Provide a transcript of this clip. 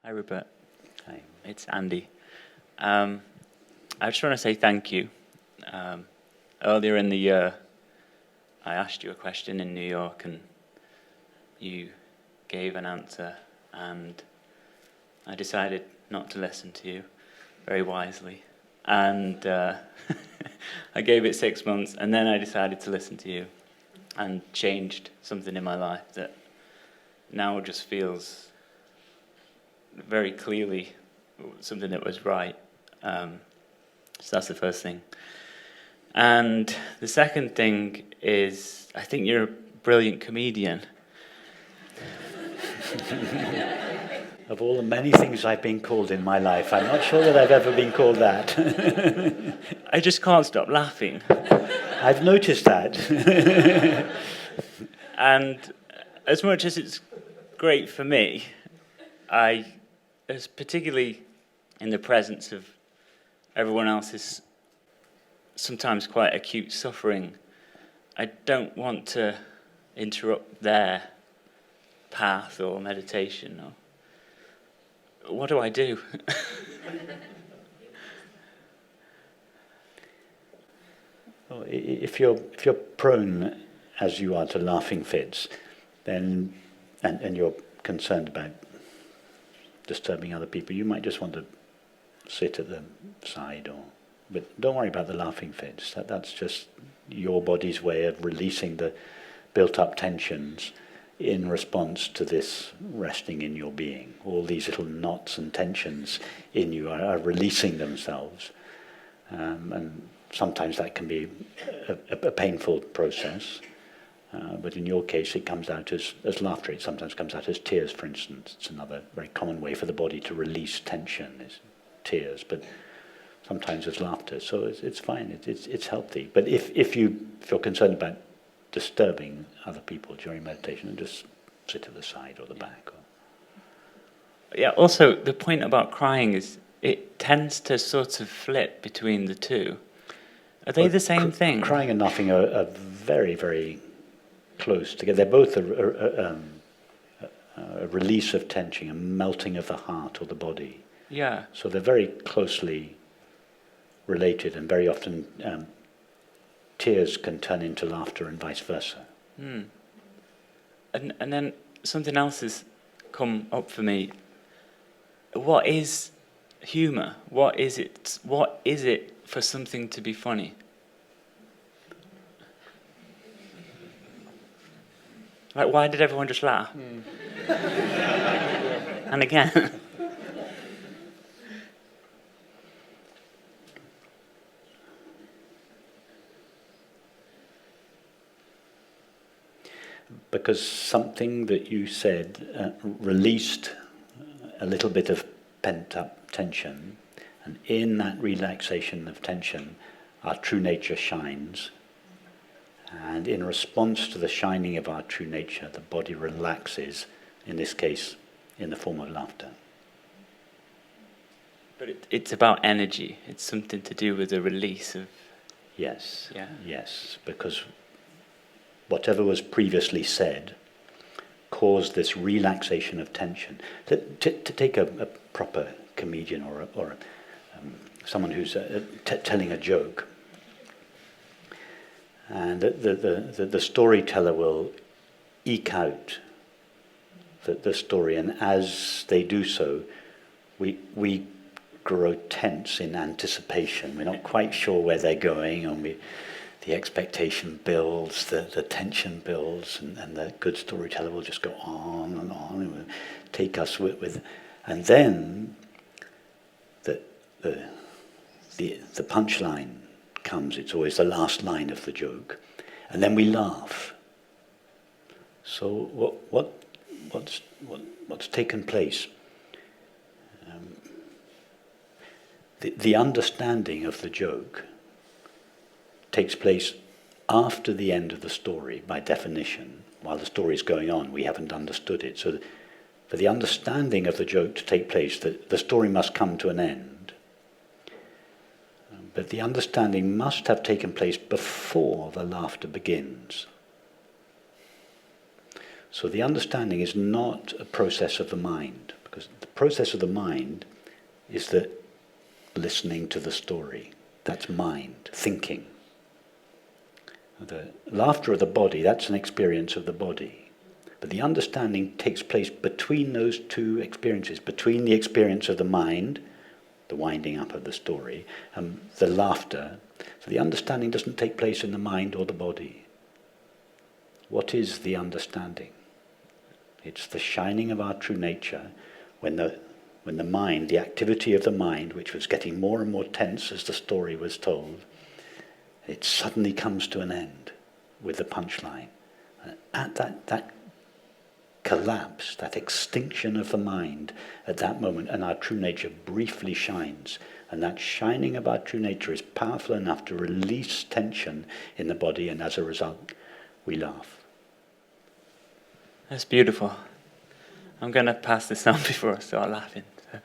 Hi, Rupert. Hi. It's Andy. I just want to say thank you. Earlier in the year, I asked you a question in New York, and you gave an answer, and I decided not to listen to you very wisely. And I gave it 6 months, and then I decided to listen to you and changed something in my life that now just feels very clearly something that was right. So that's the first thing. And the second thing is, I think you're a brilliant comedian. Of all the many things I've been called in my life, I'm not sure that I've ever been called that. I just can't stop laughing. I've noticed that. And as much as it's great for me, as particularly in the presence of everyone else's sometimes quite acute suffering, I don't want to interrupt their path or meditation. Or what do I do? Well, if you're prone, as you are, to laughing fits, then and you're concerned about disturbing other people, you might just want to sit at the side, but don't worry about the laughing fits. That's just your body's way of releasing the built-up tensions in response to this resting in your being. All these little knots and tensions in you are releasing themselves, and sometimes that can be a painful process. But in your case, it comes out as laughter. It sometimes comes out as tears, for instance. It's another very common way for the body to release tension, is tears, but sometimes as laughter. So it's fine, it's healthy. But if you're concerned about disturbing other people during meditation, then just sit at the side or the back. Yeah, also, the point about crying is it tends to sort of flip between the two. Are they the same thing? Crying and laughing are very, very close together. They're both a release of tension, a melting of the heart or the body. Yeah. So they're very closely related, and very often tears can turn into laughter and vice versa. And then something else has come up for me. What is humour? What is it? What is it for something to be funny? Like, why did everyone just laugh? And again. Because something that you said released a little bit of pent-up tension, and in that relaxation of tension, our true nature shines. And in response to the shining of our true nature, the body relaxes, in this case, in the form of laughter. But it's about energy. It's something to do with the release of... Yes, yeah. Yes, because whatever was previously said caused this relaxation of tension. To take a proper comedian or someone who's telling a joke, and the storyteller will eke out the story, and as they do so, we grow tense in anticipation. We're not quite sure where they're going, and the expectation builds, the tension builds, and the good storyteller will just go on and on, and will take us with, and then the punchline comes. It's always the last line of the joke, and then we laugh. So what's taken place? The understanding of the joke takes place after the end of the story, by definition. While the story is going on, we haven't understood it. So for the understanding of the joke to take place, the story must come to an end. But the understanding must have taken place before the laughter begins. So the understanding is not a process of the mind, Because the process of the mind is that listening to the story. That's mind, thinking. The laughter of the body, that's an experience of the body. But the understanding takes place between those two experiences, between the experience of the mind, the winding up of the story, and the laughter. So the understanding doesn't take place in the mind or the body. What is the understanding? It's the shining of our true nature when the mind, the activity of the mind, which was getting more and more tense as the story was told, it suddenly comes to an end with the punchline. At that collapse, that extinction of the mind, at that moment, and our true nature briefly shines. And that shining of our true nature is powerful enough to release tension in the body, and as a result, we laugh. That's beautiful. I'm going to pass this on before I start laughing. So.